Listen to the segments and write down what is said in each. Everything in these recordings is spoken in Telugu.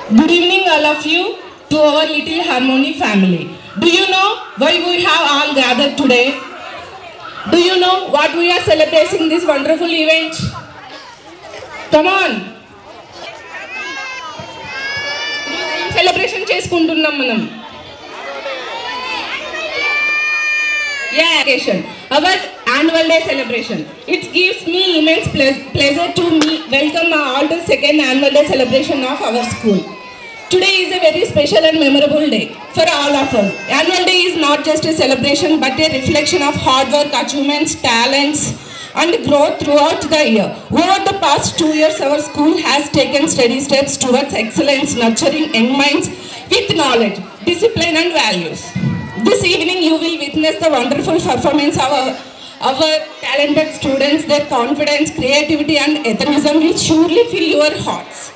Good evening, all of you, to our little Harmony family. Do you know why we have all gathered today? Do you know what we are celebrating this wonderful event? Come on. Celebration చేసుకుంటున్నాం మనం. Occasion. Our annual day celebration. It gives me immense pleasure to welcome all to second annual day celebration of our school. Today is a very special and memorable day for all of us. Annual day is not just a celebration but a reflection of hard work, achievements, talents and growth throughout the year. Over the past 2 years, our school has taken steady steps towards excellence, nurturing young minds with knowledge, discipline and values. This evening you will witness the wonderful performance of our talented students. Their confidence, creativity and enthusiasm will surely fill your hearts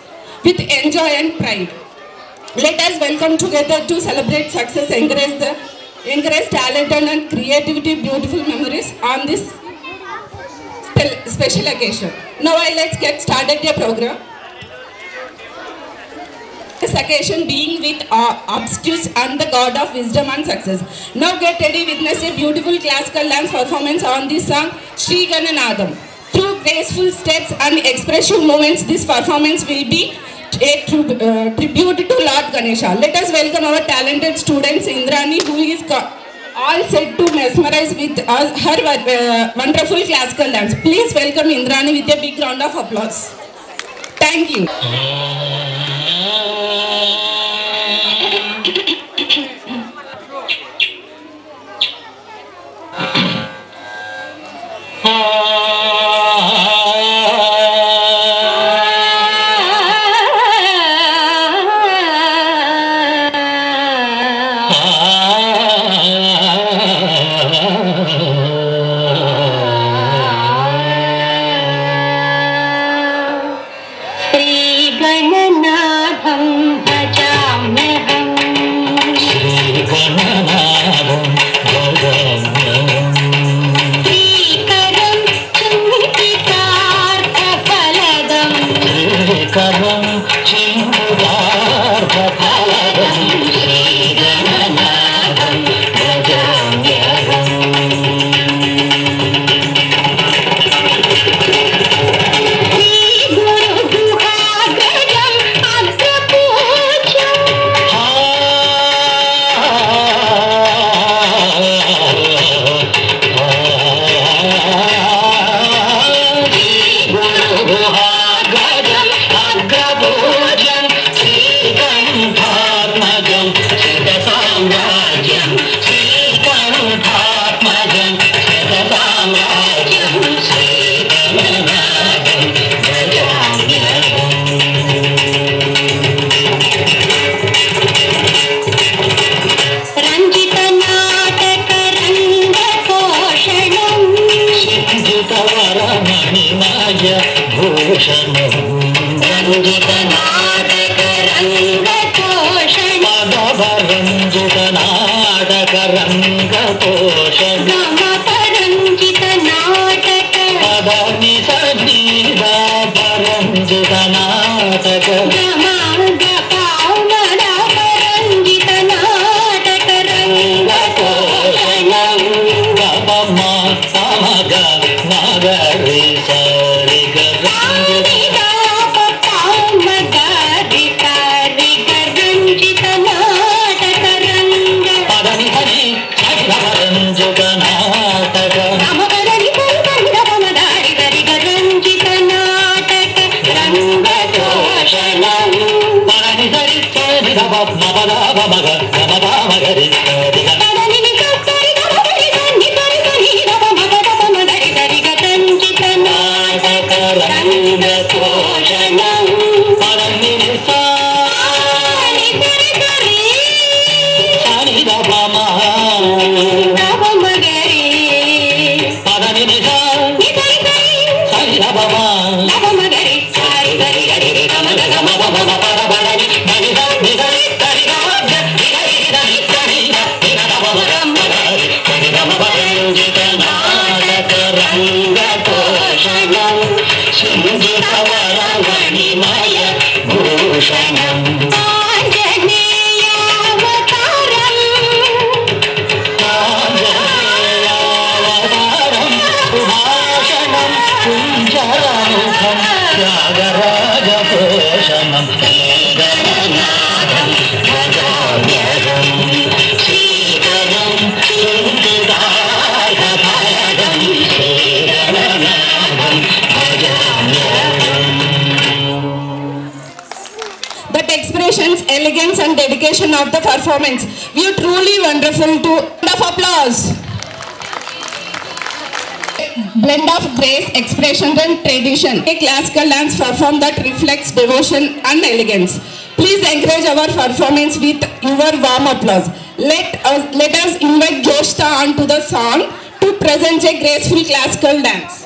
with enjoy and pride. Let us welcome together to celebrate success, encourage talent and creativity, beautiful memories on this special occasion. Now let's get started the program. This occasion being with obstacles and the God of wisdom and success. Now get ready, witness a beautiful classical dance performance on this song Sri Gananadam. Through graceful steps and expressive movements, this performance will be a tribute to Lord Ganesha. Let us welcome our talented students Indrani, who is all set to mesmerize with her wonderful classical dance. Please welcome Indrani with a big round of applause. Thank you. Expressions, elegance and dedication of the performance. You truly wonderful to round of applause. Blend of grace, expression and tradition. A classical dance perform that reflects devotion and elegance. Please encourage our performance with your warm applause. Let us invite Joshta onto the song to present a graceful classical dance.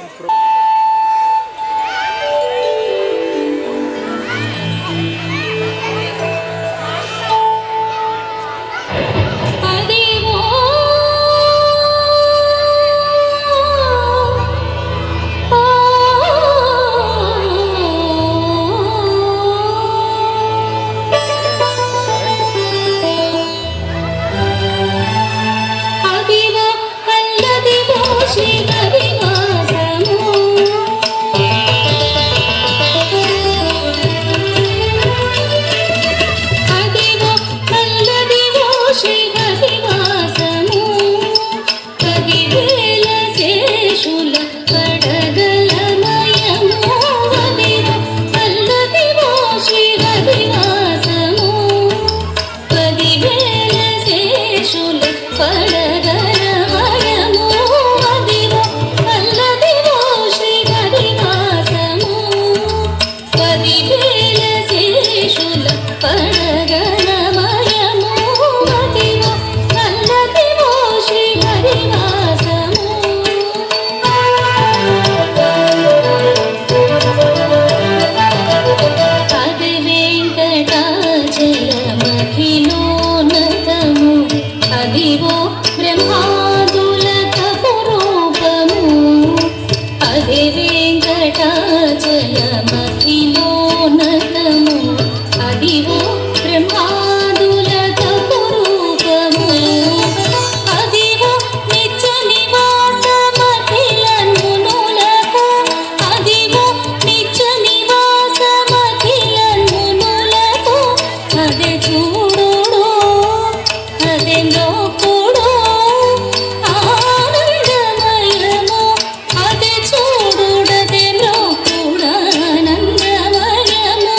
ఆనందమయము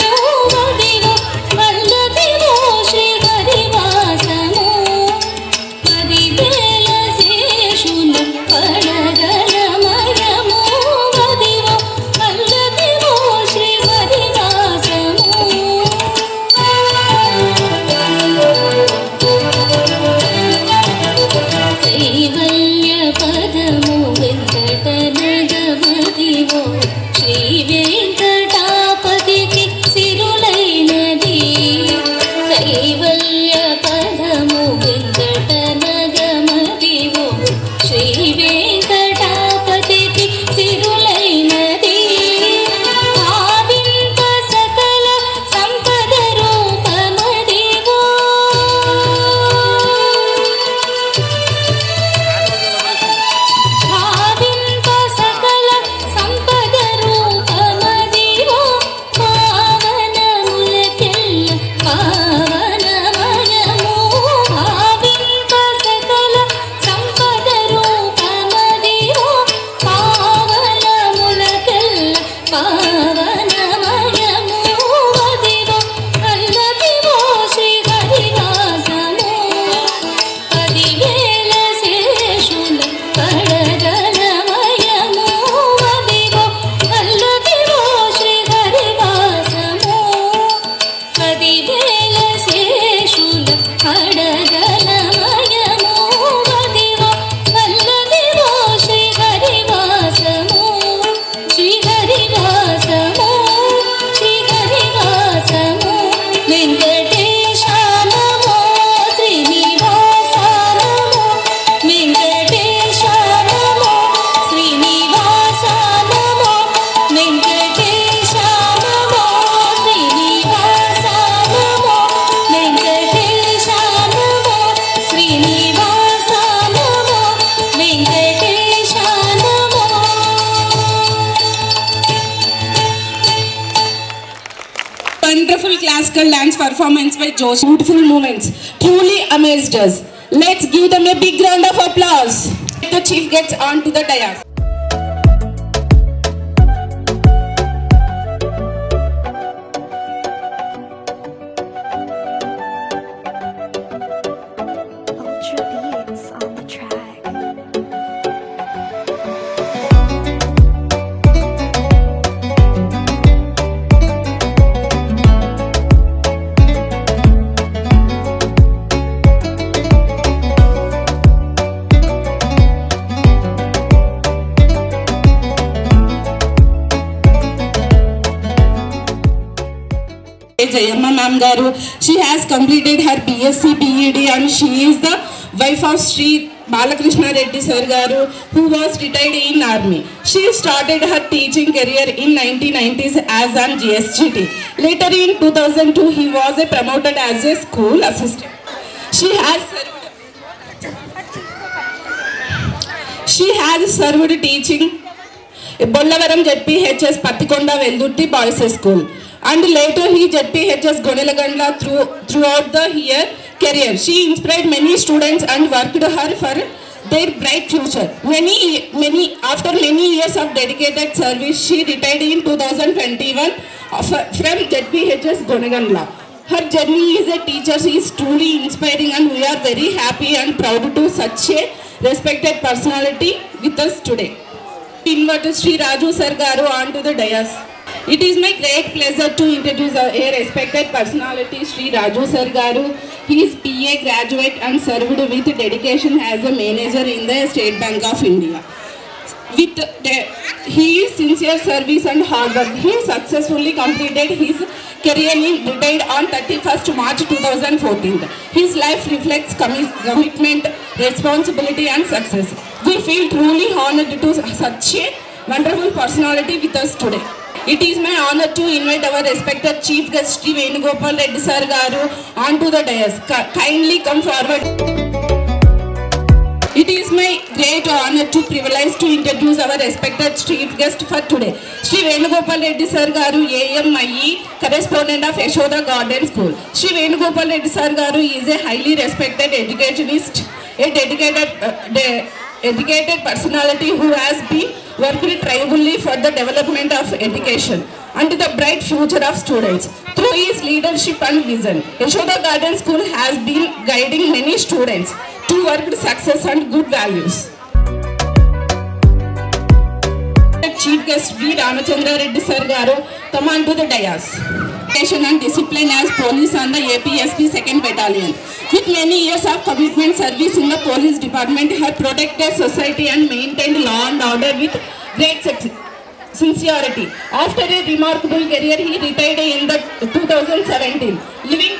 wonderful classical dance performance by Josh. Beautiful moments truly amazed us. Let's give them a big round of applause. The chief gets on to the dais. Ultra beats on the track. Jayamma Ma'am Garu. She has completed her BSc BEd and she is the wife of Sri Balakrishna Reddy Sir Garu, who was retired in army. She started her teaching career in 1990s as an GSGT. Later in 2002, he was promoted as a school assistant. She has served teaching Bollavaram ZPHS Patikonda Veldutti Boys School. And later he ZPHS Gonelagandla throughout the year career. She inspired many students and worked her for their bright future. After many years of dedicated service, she retired in 2021 from ZPHS Gonelagandla. Her journey as a teacher is truly inspiring and we are very happy and proud to such a respected personality with us today. Invite Sri Raju Sir Garu onto the dais. It is my great pleasure to introduce a respected personality, Sri Raju Sir Garu. He is PA graduate and served with dedication as a manager in the State Bank of India. With his sincere service and hard work, he successfully completed his career in retired on 31st March 2014. His life reflects commitment, responsibility and success. We feel truly honored to such a wonderful personality with us today. It is my honor to invite our respected chief guest Sri Venugopal Reddy Sir Garu onto the dais. Kindly come forward. It is my great honor to privilege to introduce our respected chief guest for today. Sri Venugopal Reddy Sir Garu, AMIE, correspondent of Yashoda Garden School. Sri Venugopal Reddy Sir Garu is a highly respected educationist, a dedicated personality who has been worked tribally for the development of education and the bright future of students. Through his leadership and vision, Yashoda Garden School has been guiding many students to work success and good values. Chief guest V. Ramachandra Reddy Sir Garu, come on to the dais. Education and discipline as police on the APSP 2nd Battalion. With many years of commitment service in the police department, her protected society and maintained law and order with great sincerity. After a remarkable career, he retired in the 2017. Living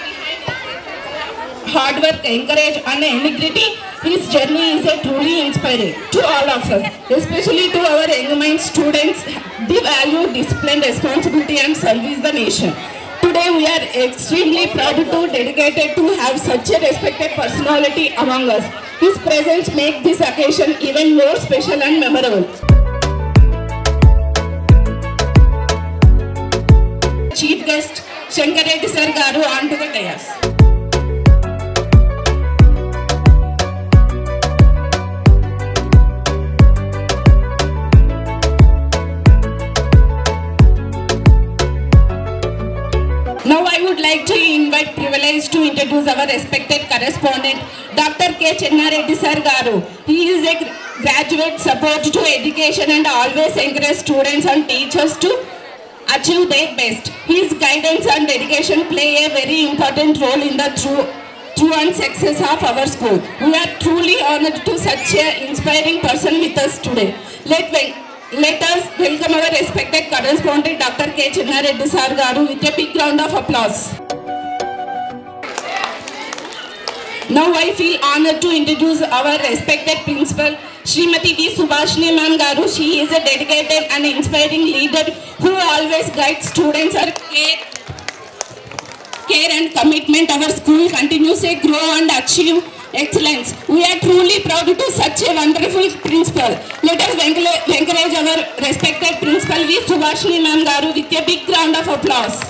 hard work, encourage and integrity, his journey is truly inspiring to all of us, especially to our young mind students. They value discipline, responsibility and service the nation. Today we are extremely proud to dedicated to have such a respected personality among us. His presence makes this occasion even more special and memorable. Chief guest Shankar Reddy Sir Garu onto the dais. Now I would like to invite privilege to introduce our respected correspondent, Dr. K. Chenna Reddy Sir Garu. He is a graduate support to education and always encourage students and teachers to achieve their best. His guidance and dedication play a very important role in the true and success of our school. We are truly honored to such an inspiring person with us today. Let us welcome our respected correspondent Dr. K. Chenna Reddy Sir Garu with a big round of applause. Now I feel honored to introduce our respected principal Srimati V. Subhashini Ma'am Garu. She is a dedicated and inspiring leader who always guides students. Her care and commitment our school continues to grow and achieve excellence. We are truly proud to such a wonderful principal. Let us encourage our respected principal V. Subhashini Ma'am Garu with a big round of applause.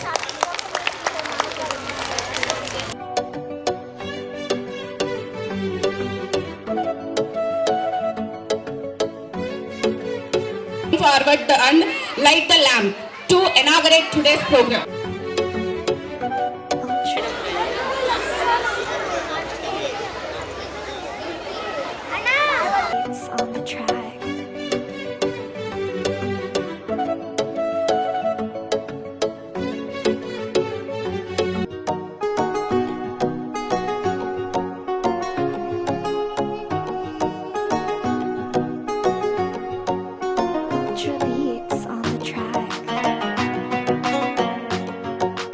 forward and light the lamp to inaugurate today's program. It's on the track. Ultra beats on the track.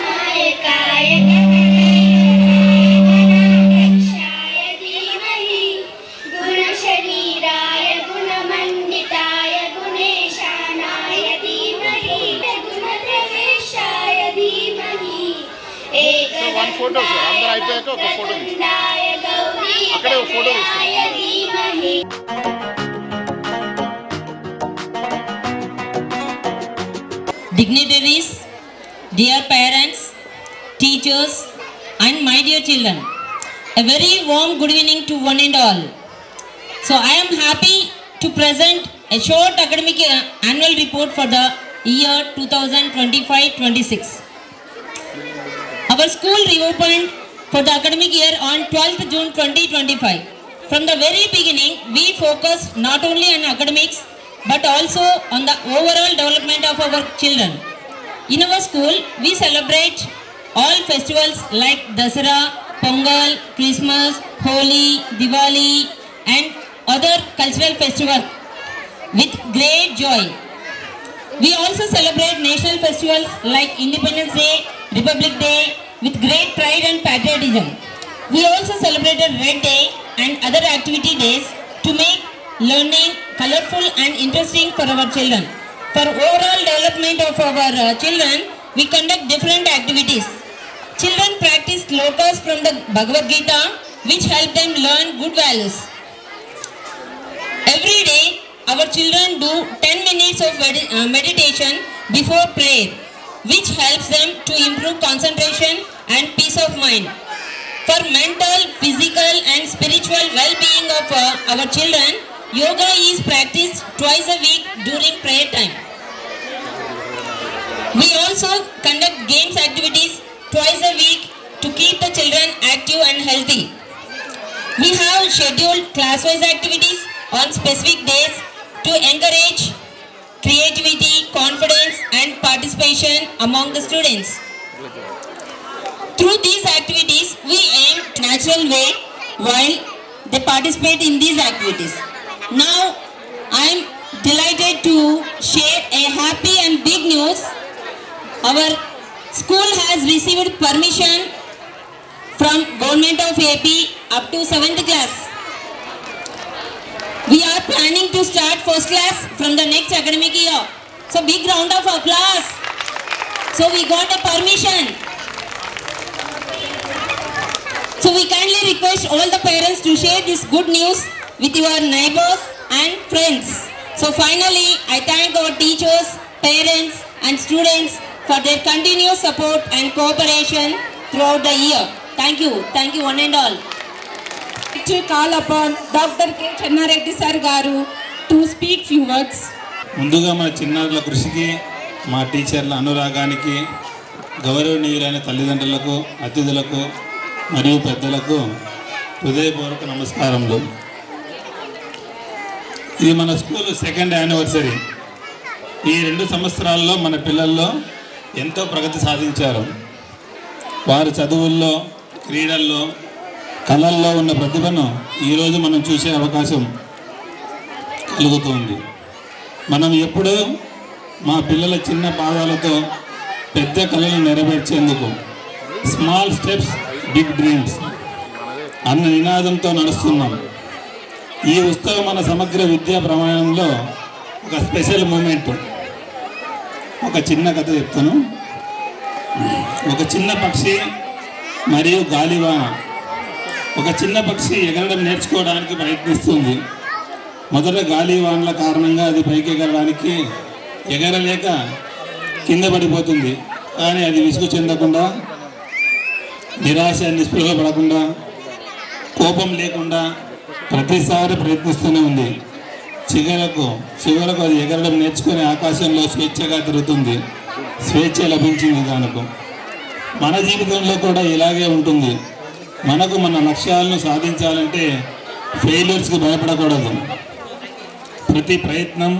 नायकाय गणनायकाय धीमहि गुणशरीराय गुणमण्डिताय गुणेशानाय धीमहि गुणप्रवेशाय धीमहि एकदन्ताय गौरीपतये धीमहि. Dignitaries, dear parents, teachers, and my dear children, a very warm good evening to one and all. So I am happy to present a short academic annual report for the year 2025-26. Our school reopened for the academic year on 12th June 2025. From the very beginning, we focused not only on academics but also on the overall development of our children. In our school, we celebrate all festivals like Dasara, Pongal, Christmas, Holi, Diwali and other cultural festivals with great joy. We also celebrate national festivals like Independence Day, Republic Day with great pride and patriotism. We also celebrated Red Day and other activity days to make learning colorful and interesting for our children. For overall development of our children, we conduct different activities. Children practice slokas from the Bhagavad Gita, which help them learn good values. Every day, our children do 10 minutes of meditation before prayer, which helps them to improve concentration and peace of mind. For mental, physical and spiritual well-being of our children, yoga is practiced twice a week during prayer time. We also conduct games activities twice a week to keep the children active and healthy. We have scheduled class-wise activities on specific days to encourage creativity, confidence and participation among the students. Through these activities, we aim to natural way while they participate in these activities. Now, I am delighted to share a happy and big news. Our school has received permission from Government of AP up to 7th class. We are planning to start first class from the next academic year. So big round of applause. So we got a permission. So we kindly request all the parents to share this good news with your neighbors and friends. So finally, I thank our teachers, parents and students for their continuous support and cooperation throughout the year. Thank you one and all. To call upon Dr. K. Channareddy sir garu to speak few words. ముందుగా మన చిన్నారుల కృషికి మా టీచర్ల అనురాగానికి గౌరవనీయులైన తల్లిదండ్రులకు అతిథులకు మరియు పెద్దలకు హృదయపూర్వక నమస్కారములు. ఇది మన స్కూల్ సెకండ్ యానివర్సరీ. ఈ 2 సంవత్సరాల్లో మన పిల్లల్లో ఎంతో ప్రగతి సాధించారు. వారి చదువుల్లో, క్రీడల్లో, కళల్లో ఉన్న ప్రతిభను ఈరోజు మనం చూసే అవకాశం కలుగుతుంది. మనం ఎప్పుడూ మా పిల్లల చిన్న పాదాలతో పెద్ద కళలను నెరవేర్చేందుకు స్మాల్ స్టెప్స్ బిగ్ డ్రీమ్స్ అన్న నినాదంతో నడుస్తున్నాం. ఈ ఉత్సవం మన సమగ్ర విద్యా ప్రమాణంలో ఒక స్పెషల్ మూమెంట్. ఒక చిన్న కథ చెప్తాను. ఒక చిన్న పక్షి మరియు గాలివాన. ఒక చిన్న పక్షి ఎగరడం నేర్చుకోవడానికి ప్రయత్నిస్తుంది. మొదట గాలివానల కారణంగా అది పైకి ఎగరడానికి ఎగరలేక కింద పడిపోతుంది. కానీ అది విసుగు చెందకుండా, నిరాశ నిస్పృహ పడకుండా, కోపం లేకుండా ప్రతిసారి ప్రయత్నిస్తూనే ఉంది. చివరకు అది ఎగరడం నేర్చుకుని ఆకాశంలో స్వేచ్ఛగా తిరుగుతుంది. స్వేచ్ఛ లభించింది దానికి. మన జీవితంలో కూడా ఇలాగే ఉంటుంది. మనకు మన లక్ష్యాలను సాధించాలంటే ఫెయిల్యూర్స్కి భయపడకూడదు. ప్రతి ప్రయత్నం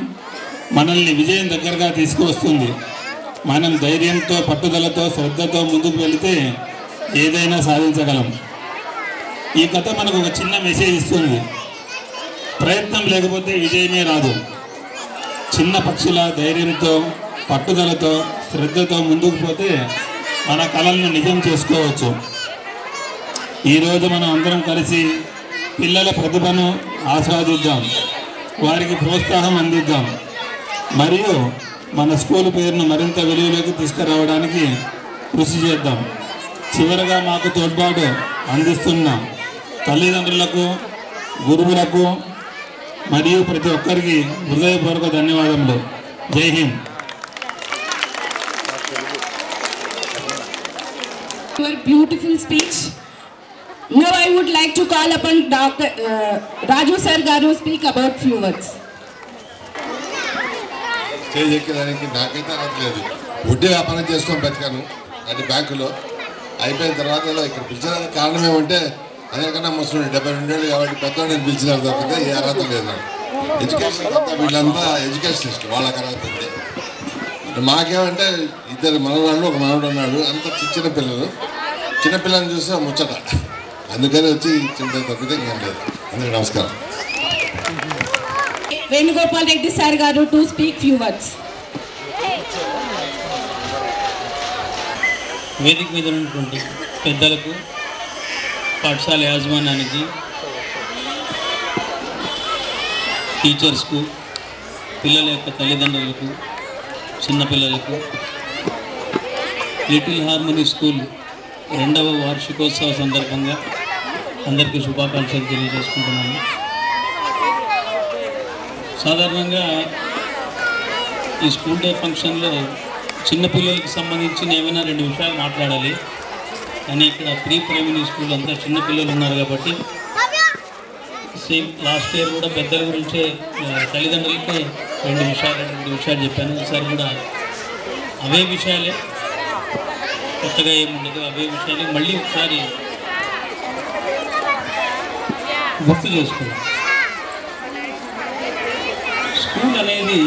మనల్ని విజయం దగ్గరగా తీసుకువస్తుంది. మనం ధైర్యంతో, పట్టుదలతో, శ్రద్ధతో ముందుకు వెళితే ఏదైనా సాధించగలం. ఈ కథ మనకు ఒక చిన్న మెసేజ్ ఇస్తుంది. ప్రయత్నం లేకపోతే విజయమే రాదు. చిన్న పక్షుల ధైర్యంతో, పట్టుదలతో, శ్రద్ధతో ముందుకు పోతే మన కలలను నిజం చేసుకోవచ్చు. ఈరోజు మనం అందరం కలిసి పిల్లల ప్రతిభను ఆస్వాదిద్దాం, వారికి ప్రోత్సాహం అందిద్దాం, మరియు మన స్కూల్ పేరును మరింత వెలుగులోకి తీసుకురావడానికి కృషి చేద్దాం. చివరగా మాకు తోడ్పాటు అందిస్తున్న తల్లిదండ్రులకు, గురువులకు మరియు ప్రతి ఒక్కరికి హృదయపూర్వక ధన్యవాదములు. జై Hind. Your beautiful speech. Now I would like to call upon Dr. Raju Sir Garu speak about few words. Stage ఎక్కేదానికి నాకైతే రావట్లేదు. వడ్డీ వ్యాపారం చేసుకొని బతికాను అది బ్యాంకులో. అయిపోయిన తర్వాత ఇక్కడ పిలిచడానికి కారణం ఏమంటే అందరికన్నా ముసలి 72 ఏళ్ళు కాబట్టి పెద్దవాడిని పిలిచినారు తప్పితే ఏ అర్హత లేదు నాకు. ఎడ్యుకేషన్ అంతా వీళ్ళంతా ఎడ్యుకేషనిస్ట్, వాళ్ళకి అర్హత ఉంది. మాకేమంటే 2 మనవాళ్ళు, ఒక మనవాడు ఉన్నాడు. అంత చిన్న పిల్లలు. చిన్నపిల్లని చూస్తే ముచ్చట, అందుకని వచ్చి చిన్న తప్పితే ఇంకేం లేదు. అందరికీ నమస్కారం. Venugopal Reddy Sir Garu to speak few words. వేదిక మీద ఉన్నటువంటి పెద్దలకు, పాఠశాల యాజమాన్యానికి, టీచర్స్కు, పిల్లల యొక్క తల్లిదండ్రులకు, చిన్నపిల్లలకు లిటిల్ హార్మనీ స్కూల్ 2వ వార్షికోత్సవ సందర్భంగా అందరికీ శుభాకాంక్షలు తెలియజేసుకుంటున్నాను. సాధారణంగా ఈ స్కూల్ డే ఫంక్షన్లో చిన్నపిల్లలకి సంబంధించిన ఏమైనా 2 విషయాలు మాట్లాడాలి. కానీ ఇక్కడ ప్రీ ప్రైమరీ స్కూల్ అంతా చిన్నపిల్లలు ఉన్నారు కాబట్టి సేమ్ లాస్ట్ ఇయర్ కూడా పెద్దల గురించే తల్లిదండ్రులకే 2 విషయాలు చెప్పాను. ఈసారి కూడా అవే విషయాలే, కొత్తగా ఏముండదు, అవే విషయాలే మళ్ళీ ఒకసారి గుర్తు చేసుకోండి. స్కూల్ అనేది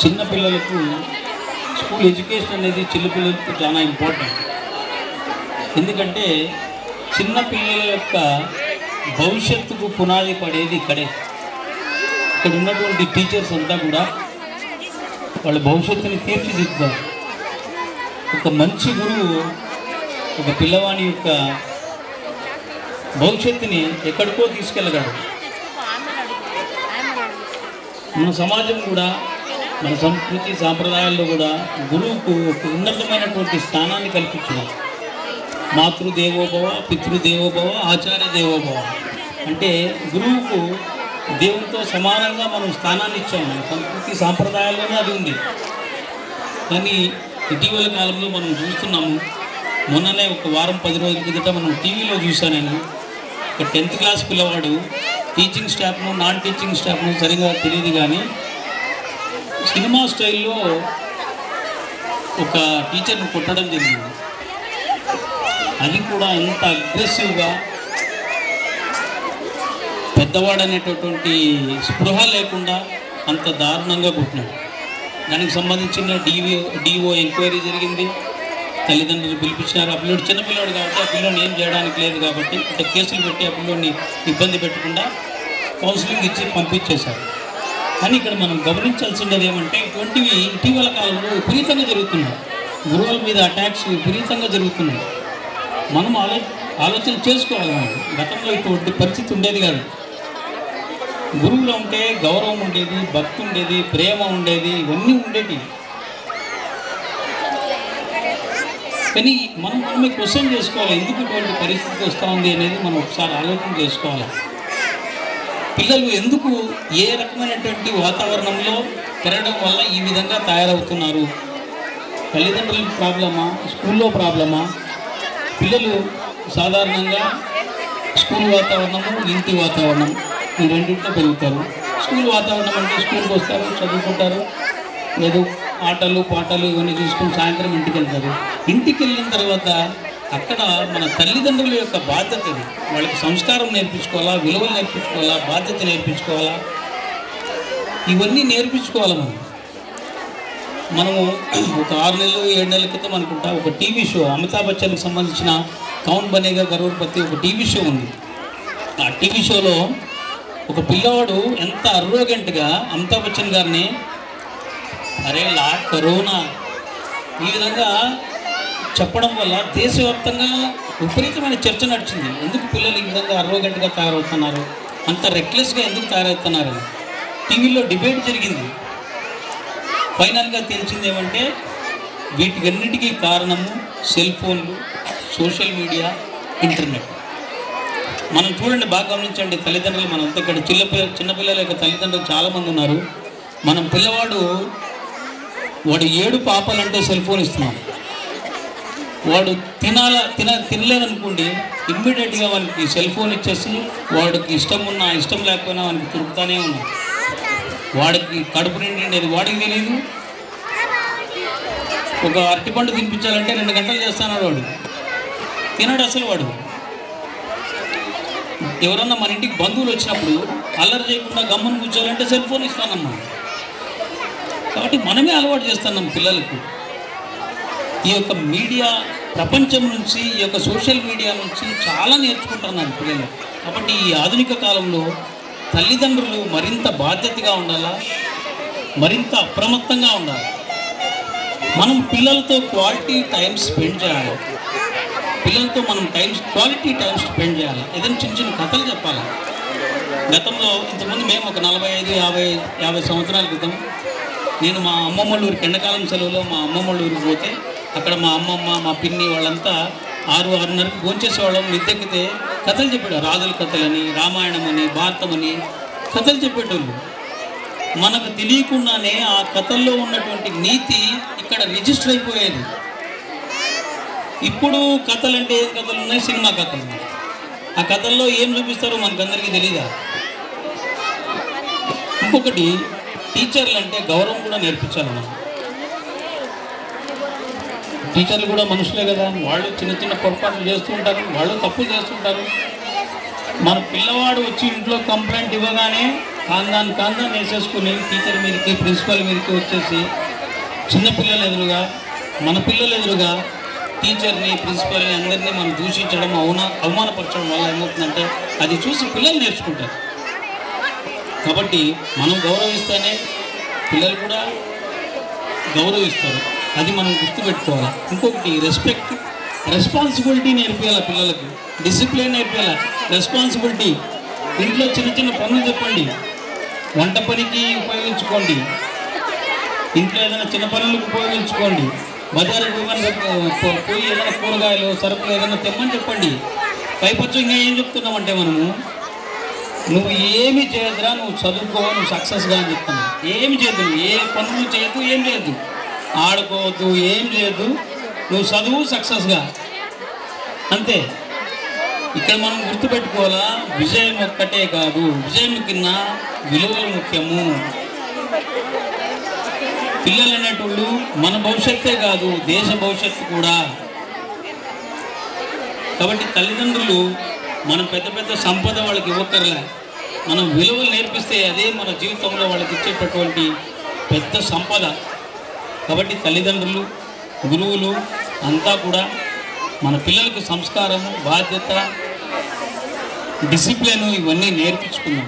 చిన్నపిల్లలకు, స్కూల్ ఎడ్యుకేషన్ అనేది చిన్నపిల్లలకు చాలా ఇంపార్టెంట్. ఎందుకంటే చిన్నపిల్లల యొక్క భవిష్యత్తుకు పునాది పడేది ఇక్కడే. ఇక్కడ ఉన్నటువంటి టీచర్స్ అంతా కూడా వాళ్ళ భవిష్యత్తుని తీర్చిదిద్దుతారు. ఒక మంచి గురువు ఒక పిల్లవాని యొక్క భవిష్యత్తుని ఎక్కడికో తీసుకెళ్ళగలడు. మన సమాజం కూడా, మన సంస్కృతి సాంప్రదాయాల్లో కూడా గురువుకు ఒక ఉన్నతమైనటువంటి స్థానాన్ని కల్పించడం. మాతృదేవోభవ, పితృదేవోభవ, ఆచార్య దేవోభవ అంటే గురువుకు దేవునితో సమానంగా మనం స్థానాన్ని ఇచ్చాము. మన సంస్కృతి సాంప్రదాయాల్లోనే అది ఉంది. కానీ ఇటీవల కాలంలో మనం చూస్తున్నాము. మొన్ననే ఒక వారం 10 రోజుల కిందట మనం టీవీలో చూసాను నేను. ఒక 10th క్లాస్ పిల్లవాడు టీచింగ్ స్టాఫ్ను, నాన్ టీచింగ్ స్టాఫ్ను సరిగా తెలియదు కానీ సినిమా స్టైల్లో ఒక టీచర్ని కొట్టడం జరిగింది. అది కూడా ఎంత అగ్రెసివ్గా, పెద్దవాడు అనేటటువంటి స్పృహ లేకుండా అంత దారుణంగా కొట్టినాడు. దానికి సంబంధించిన డిఓ ఎంక్వైరీ జరిగింది. తల్లిదండ్రులు పిలిపించినారు. ఆ పిల్లడు చిన్నపిల్లడు కాబట్టి ఆ పిల్లని ఏం చేయడానికి లేదు కాబట్టి అంటే కేసులు పెట్టి ఆ పిల్లోని ఇబ్బంది పెట్టకుండా కౌన్సిలింగ్ ఇచ్చి పంపించేశారు. కానీ ఇక్కడ మనం గమనించాల్సింది ఏమంటే ఇటువంటివి ఇటీవల కాలంలో విపరీతంగా జరుగుతున్నాయి. గురువుల మీద అటాక్స్ విపరీతంగా జరుగుతున్నాయి. మనం ఆలోచన చేసుకోవాలి. గతంలో ఇటువంటి పరిస్థితి ఉండేది కాదు. గురువులో ఉంటే గౌరవం ఉండేది, భక్తి ఉండేది, ప్రేమ ఉండేది, ఇవన్నీ ఉండేవి. కానీ మనమే క్వశ్చన్ చేసుకోవాలి, ఎందుకు ఇటువంటి పరిస్థితి వస్తూ ఉంది అనేది మనం ఒకసారి ఆలోచన చేసుకోవాలి. పిల్లలు ఎందుకు ఏ రకమైనటువంటి వాతావరణంలో పెరగడం వల్ల ఈ విధంగా తయారవుతున్నారు? తల్లిదండ్రుల ప్రాబ్లమా, స్కూల్లో ప్రాబ్లమా? పిల్లలు సాధారణంగా స్కూల్ వాతావరణము, ఇంటి వాతావరణం ఈ రెండింటిలో పెరుగుతారు. స్కూల్ వాతావరణం అంటే స్కూల్కి వస్తారు, చదువుకుంటారు, ఏదో ఆటలు పాటలు ఇవన్నీ చూసుకుని సాయంత్రం ఇంటికి వెళ్తారు. ఇంటికి వెళ్ళిన తర్వాత అక్కడ మన తల్లిదండ్రుల యొక్క బాధ్యత ఇది. వాళ్ళకి సంస్కారం నేర్పించుకోవాలా, విలువలు నేర్పించుకోవాలా, బాధ్యత నేర్పించుకోవాలా, ఇవన్నీ నేర్పించుకోవాలి. మనము ఒక 6 నెలలు 7 నెలల క్రితం అనుకుంటా ఒక టీవీ షో, అమితాబ్ బచ్చన్కి సంబంధించిన కౌన్ బనేగా కరోడ్పతి ఒక టీవీ షో ఉంది. ఆ టీవీ షోలో ఒక పిల్లవాడు ఎంత అర్రోగెంట్గా అమితాబ్ బచ్చన్ గారిని అరే లా కరోనా ఈ విధంగా చెప్పడం వల్ల దేశవ్యాప్తంగా విపరీతమైన చర్చ నడిచింది. ఎందుకు పిల్లలు ఈ విధంగా అర్రోగెంట్గా తయారవుతున్నారు, అంత రెక్లెస్గా ఎందుకు తయారవుతున్నారు? టీవీలో డిబేట్ జరిగింది. ఫైనల్గా తెలిసింది ఏమంటే వీటికన్నిటికీ కారణము సెల్ ఫోన్లు, సోషల్ మీడియా, ఇంటర్నెట్. మనం చూడండి, బాగా గమనించండి, తల్లిదండ్రులు మనంతా ఇక్కడ చిన్నపిల్లల యొక్క తల్లిదండ్రులు చాలామంది ఉన్నారు. మనం పిల్లవాడు వాడు 7 పాపాలంటే సెల్ ఫోన్ ఇస్తున్నాం. వాడు తినలేదనుకోండి, ఇమ్మీడియట్గా వానికి సెల్ ఫోన్ ఇచ్చేసి వాడికి ఇష్టం ఉన్నా ఇష్టం లేకపోయినా వానికి తిరుగుతానే ఉన్నాం. వాడికి కడుపు నిండేది వాడికి తెలియదు. ఒక అరటిపండు తినిపించాలంటే 2 గంటలు చేస్తున్నాడు వాడు, తినడు అసలు వాడు. ఎవరన్నా మన ఇంటికి బంధువులు వచ్చినప్పుడు అల్లరి చేయకుండా గమ్మును కూర్చోవాలంటే సెల్ ఫోన్ ఇస్తానమ్మా. కాబట్టి మనమే అలవాటు చేస్తున్నాం పిల్లలకు. ఈ యొక్క మీడియా ప్రపంచం నుంచి, ఈ యొక్క సోషల్ మీడియా నుంచి చాలా నేర్చుకుంటున్నారు పిల్లలు. కాబట్టి ఈ ఆధునిక కాలంలో తల్లిదండ్రులు మరింత బాధ్యతగా ఉండాలా, మరింత అప్రమత్తంగా ఉండాలి. మనం పిల్లలతో క్వాలిటీ టైం స్పెండ్ చేయాలి. పిల్లలతో మనం క్వాలిటీ టైం స్పెండ్ చేయాలి. ఏదైనా చిన్న చిన్న కథలు చెప్పాలి. గతంలో ఇంతకుముందు మేము ఒక 45-50 సంవత్సరాల క్రితం నేను మా అమ్మమ్మళ్ళ ఊరికి ఎండాకాలం సెలవులో మా అమ్మమ్మళ్ళ ఊరికి పోతే అక్కడ మా అమ్మమ్మ, మా పిన్ని వాళ్ళంతా 6-6:30కి భోంచేసేవాళ్ళం. మిద్దెక్కితే కథలు చెప్పాడు. రాజుల కథలని, రామాయణం అని, భారతం అని కథలు చెప్పేటోళ్ళు. మనకు తెలియకుండానే ఆ కథల్లో ఉన్నటువంటి నీతి ఇక్కడ రిజిస్టర్ అయిపోయేది. ఇప్పుడు కథలు అంటే ఏం కథలు ఉన్నాయి? సినిమా కథలు. ఆ కథల్లో ఏం చూపిస్తారో మనకందరికీ తెలీదా? ఇంకొకటి, టీచర్లు అంటే గౌరవం కూడా నేర్పించాలి మనం. టీచర్లు కూడా మనుషులే కదా, వాళ్ళు చిన్న చిన్న పొరపాట్లు చేస్తూ ఉంటారు, వాళ్ళు తప్పులు చేస్తుంటారు. మన పిల్లవాడు వచ్చి ఇంట్లో కంప్లైంట్ ఇవ్వగానే కాందాన్ వేసేసుకుని టీచర్ మీదకి, ప్రిన్సిపల్ మీదకి వచ్చేసి చిన్నపిల్లలు ఎదురుగా, మన పిల్లలు ఎదురుగా టీచర్ని, ప్రిన్సిపల్ని అందరినీ మనం దూషించడం, అవమానపరచడం వల్ల ఏమవుతుందంటే అది చూసి పిల్లలు నేర్చుకుంటారు. కాబట్టి మనం గౌరవిస్తేనే పిల్లలు కూడా గౌరవిస్తారు. అది మనం గుర్తుపెట్టుకోవాలి. ఇంకొకటి, రెస్పాన్సిబిలిటీ నేర్పించాలి పిల్లలకు. డిసిప్లిన్ నేర్పించాలి, రెస్పాన్సిబిలిటీ. ఇంట్లో చిన్న చిన్న పనులు చెప్పండి, వంట పనికి ఉపయోగించుకోండి, ఇంట్లో ఏదైనా చిన్న పనులకు ఉపయోగించుకోండి, బజారుకు పోయి ఏదైనా కూరగాయలు, సరుకులు ఏదైనా తెమ్మని చెప్పండి. పైపచ్చు ఇంకా ఏం చెప్తున్నామంటే మనము, నువ్వు ఏమి చేయదురా, నువ్వు చదువుకో, నువ్వు సక్సెస్గా అని చెప్తున్నావు. ఏమి చేయదు, ఏ పనులు చేయదు, ఏం చేయదు, ఆడుకోవద్దు, ఏం చేయదు, నువ్వు చదువు సక్సెస్గా, అంతే. ఇక్కడ మనం గుర్తుపెట్టుకోవాలా, విజయం ఒక్కటే కాదు, విజయం కింద విలువలు ముఖ్యము. పిల్లలు అనేటోళ్ళు మన భవిష్యత్తే కాదు, దేశ భవిష్యత్తు కూడా. కాబట్టి తల్లిదండ్రులు మనం పెద్ద పెద్ద సంపద వాళ్ళకి ఇవ్వక్కర్లే, మనం విలువలు నేర్పిస్తే అదే మన జీవితంలో వాళ్ళకి ఇచ్చేటటువంటి పెద్ద సంపద. కాబట్టి తల్లిదండ్రులు, గురువులు అంతా కూడా మన పిల్లలకి సంస్కారము, బాధ్యత, డిసిప్లిన్ ఇవన్నీ నేర్పించుకున్నాం.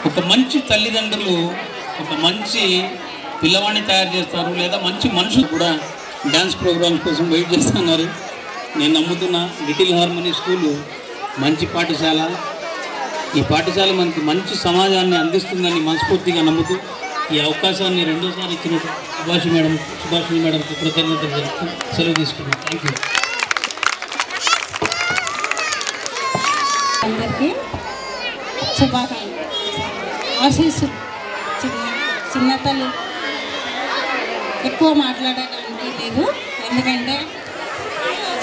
ఒక మంచి తల్లిదండ్రులు ఒక మంచి పిల్లవాడిని తయారు చేస్తారు, లేదా మంచి మనుషులు కూడా డ్యాన్స్ ప్రోగ్రామ్స్ కోసం వెయిట్ చేస్తున్నారు. నేను నమ్ముతున్నా లిటిల్ హార్మనీ స్కూలు మంచి పాఠశాల. ఈ పాఠశాల మనకి మంచి సమాజాన్ని అందిస్తుందని మనస్ఫూర్తిగా నమ్ముతూ ఈ అవకాశాన్ని రెండోసారి ఇచ్చిన సుభాషిణి మేడంకి కృతజ్ఞతలు తెలుపుతూ సెలవు తీసుకున్నాను. Thank you. అందరికీ శుభాకాంక్షలు, ఆశీస్సు. చిన్నతల్లి ఎక్కువ మాట్లాడడానికి లేదు, ఎందుకంటే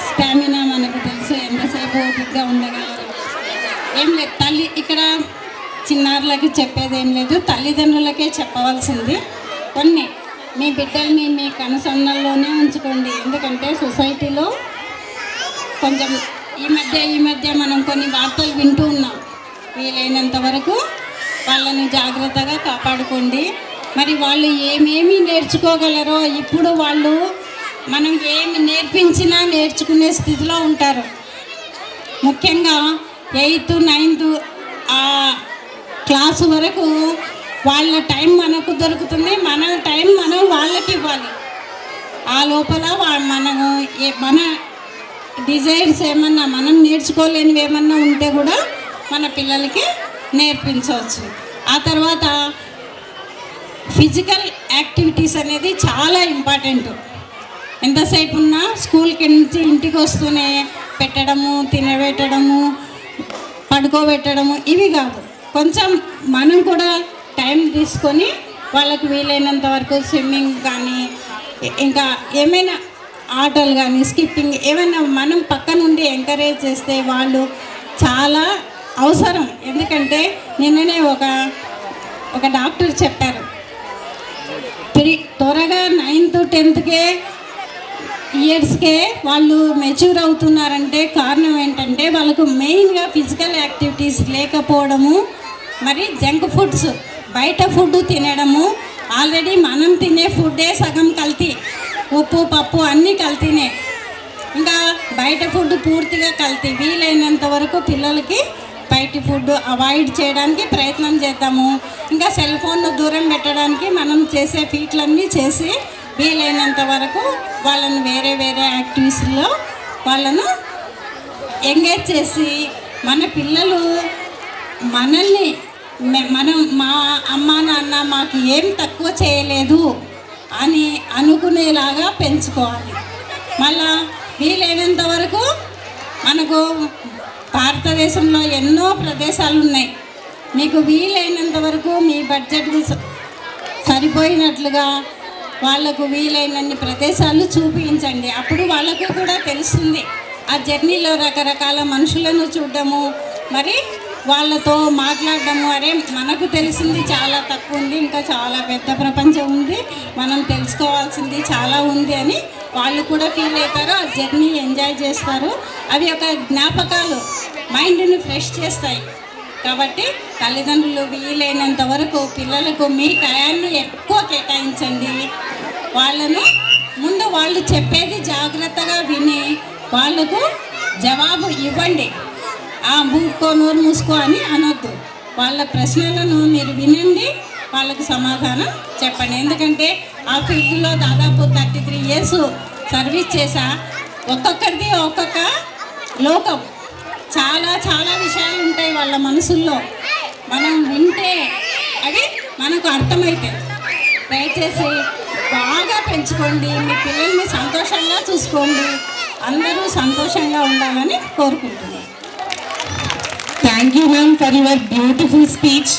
స్టామినా మనకు తెలుసు, ఎంతసేపు ఓపికగా ఉండగలరు. ఏం లేదు తల్లి ఇక్కడ చిన్నారులకి చెప్పేది ఏం లేదు, తల్లిదండ్రులకే చెప్పవలసింది. కొన్ని మీ బిడ్డల్ని మీ కనుసన్నల్లోనే ఉంచుకోండి. ఎందుకంటే సొసైటీలో కొంచెం ఈ మధ్య మనం కొన్ని వార్తలు వింటూ ఉన్నాం. వీలైనంత వరకు వాళ్ళని జాగ్రత్తగా కాపాడుకోండి. మరి వాళ్ళు ఏమేమి నేర్చుకోగలరో ఇప్పుడు వాళ్ళు మనం ఏమి నేర్పించినా నేర్చుకునే స్థితిలో ఉంటారు. ముఖ్యంగా 8th 9th ఆ క్లాసు వరకు వాళ్ళ టైం మనకు దొరుకుతుంది, మన టైం మనం వాళ్ళకి ఇవ్వాలి. ఆ లోపల మన డిజైర్స్ ఏమన్నా మనం నేర్చుకోలేనివి ఏమన్నా ఉంటే కూడా మన పిల్లలకి నేర్పించవచ్చు. ఆ తర్వాత ఫిజికల్ యాక్టివిటీస్ అనేది చాలా ఇంపార్టెంట్. ఎంతసేపు ఉన్నా స్కూల్కి నుంచి ఇంటికి వస్తూనే పెట్టడము, తినబెట్టడము, పడుకోబెట్టడము ఇవి కాదు. కొంచెం మనం కూడా టైం తీసుకొని వాళ్ళకు వీలైనంత వరకు స్విమ్మింగ్ కానీ ఇంకా ఏమైనా ఆటలు కానీ స్కిప్పింగ్ ఏమైనా మనం పక్క నుండి ఎంకరేజ్ చేస్తే వాళ్ళు చాలా అవసరం. ఎందుకంటే నిన్ననే ఒక డాక్టర్ చెప్పారు, త్వరగా 9th 10th ఇయర్స్కే వాళ్ళు మెచ్యూర్ అవుతున్నారంటే కారణం ఏంటంటే వాళ్ళకు మెయిన్గా ఫిజికల్ యాక్టివిటీస్ లేకపోవడము, మరి జంక్ ఫుడ్స్ బయట ఫుడ్ తినడము. ఆల్రెడీ మనం తినే ఫుడ్డే సగం కల్తీ, ఉప్పు పప్పు అన్నీ కల్తీనే, ఇంకా బయట ఫుడ్ పూర్తిగా కల్తీ. వీలైనంత వరకు పిల్లలకి బయట ఫుడ్ అవాయిడ్ చేయడానికి ప్రయత్నం చేద్దాము. ఇంకా సెల్ ఫోన్ను దూరం పెట్టడానికి మనం చేసే ఫీట్లన్నీ చేసి వీలైనంత వరకు వాళ్ళని వేరే యాక్టివిటీస్లో వాళ్ళను ఎంగేజ్ చేసి మన పిల్లలు మనల్ని మా అమ్మ నాన్న మాకు ఏం తక్కువ చేయలేదు అని అనుకునేలాగా పెంచుకోవాలి. మళ్ళా వీలైనంత వరకు మనకు భారతదేశంలో ఎన్నో ప్రదేశాలు ఉన్నాయి. మీకు వీలైనంత వరకు మీ బడ్జెట్కి సరిపోయినట్లుగా వాళ్ళకు వీలైనన్ని ప్రదేశాలు చూపించండి. అప్పుడు వాళ్ళకు కూడా తెలుస్తుంది. ఆ జర్నీలో రకరకాల మనుషులను చూడడము, మరి వాళ్ళతో మాట్లాడడము, అరే మనకు తెలిసింది చాలా తక్కువ ఉంది, ఇంకా చాలా పెద్ద ప్రపంచం ఉంది, మనం తెలుసుకోవాల్సింది చాలా ఉంది అని వాళ్ళు కూడా ఫీల్ అవుతారు. ఆ జర్నీ ఎంజాయ్ చేస్తారు. అవి ఒక జ్ఞాపకాలు మైండ్ని ఫ్రెష్ చేస్తాయి. కాబట్టి తల్లిదండ్రులు వీలైనంత వరకు పిల్లలకు మీ టయాన్ని ఎక్కువ కేటాయించండి. వాళ్ళను ముందు వాళ్ళు చెప్పేది జాగ్రత్తగా విని వాళ్ళకు జవాబు ఇవ్వండి. మూసుకో నోరు మూసుకో అని అనొద్దు. వాళ్ళ ప్రశ్నలను మీరు వినండి, వాళ్ళకు సమాధానం చెప్పండి. ఎందుకంటే ఆ ఫీల్డ్లో దాదాపు 33 years సర్వీస్ చేశా. ఒక్కొక్కరిది ఒక్కొక్క లోకం, చాలా చాలా విషయాలు ఉంటాయి వాళ్ళ మనసుల్లో. మనం వింటే అవి మనకు అర్థమవుతాయి. దయచేసి బాగా పెంచుకోండి, మీ పిల్లల్ని సంతోషంగా చూసుకోండి, అందరూ సంతోషంగా ఉండాలని కోరుకుంటున్నాను. Thank you, ma'am, for your beautiful speech.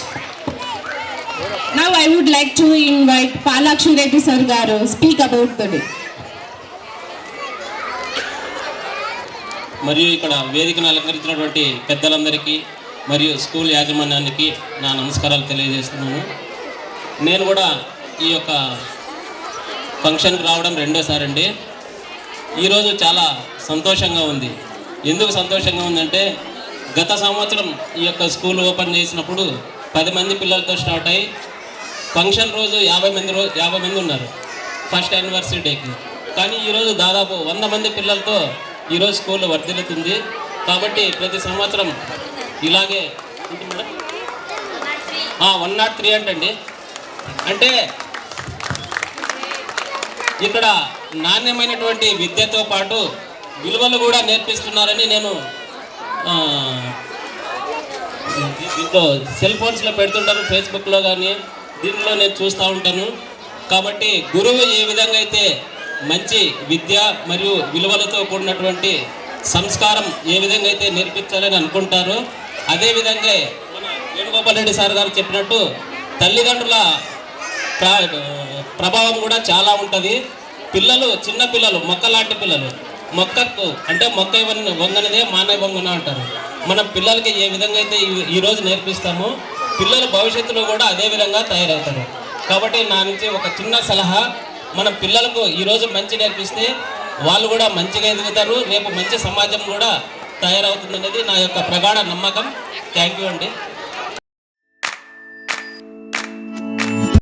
Now I would like to invite Palakshi Reddy sir garu speak about the day. మరియు ఇక్కడ వేదికను అలంకరించినటువంటి పెద్దలందరికీ మరియు స్కూల్ యాజమాన్యానికి నా నమస్కారాలు తెలియజేస్తున్నాను. నేను కూడా ఈ యొక్క ఫంక్షన్కి రావడం రెండోసారి అండి. ఈరోజు చాలా సంతోషంగా ఉంది. ఎందుకు సంతోషంగా ఉందంటే గత సంవత్సరం ఈ యొక్క స్కూల్ ఓపెన్ చేసినప్పుడు 10 మంది పిల్లలతో స్టార్ట్ అయ్యి ఫంక్షన్ రోజు 50 మంది ఉన్నారు ఫస్ట్ యానివర్సరీ డేకి. కానీ ఈరోజు దాదాపు 100 మంది పిల్లలతో ఈరోజు స్కూల్ వర్ధిల్లుతుంది. కాబట్టి ప్రతి సంవత్సరం ఇలాగే 103 అంటండి. అంటే ఇక్కడ నాణ్యమైనటువంటి విద్యతో పాటు విలువలు కూడా నేర్పిస్తున్నారని నేను దీంట్లో సెల్ ఫోన్స్లో పెడుతుంటాను, ఫేస్బుక్లో కానీ దీంట్లో నేను చూస్తూ ఉంటాను. కాబట్టి గురువు ఏ విధంగా అయితే మంచి విద్య మరియు విలువలతో కూడినటువంటి సంస్కారం ఏ విధంగా అయితే నేర్పించాలని అనుకుంటారో అదేవిధంగా మన వేణుగోపాల్ రెడ్డి సార్ గారు చెప్పినట్టు తల్లిదండ్రుల ప్రభావం కూడా చాలా ఉంటుంది. పిల్లలు చిన్న పిల్లలు మొక్క లాంటి పిల్లలు, మొక్కకు అంటే మొక్క వంగనిదే మానవ వంగున అంటారు. మనం పిల్లలకి ఏ విధంగా అయితే ఈరోజు నేర్పిస్తామో పిల్లల భవిష్యత్తులో కూడా అదే విధంగా తయారవుతారు. కాబట్టి నా నుంచి ఒక చిన్న సలహా, మనం పిల్లలకు ఈరోజు మంచి నేర్పిస్తే వాళ్ళు కూడా మంచిగా ఎదుగుతారు, రేపు మంచి సమాజం కూడా తయారవుతుందనేది నా యొక్క ప్రగాఢ నమ్మకం. థ్యాంక్ యూ అండి.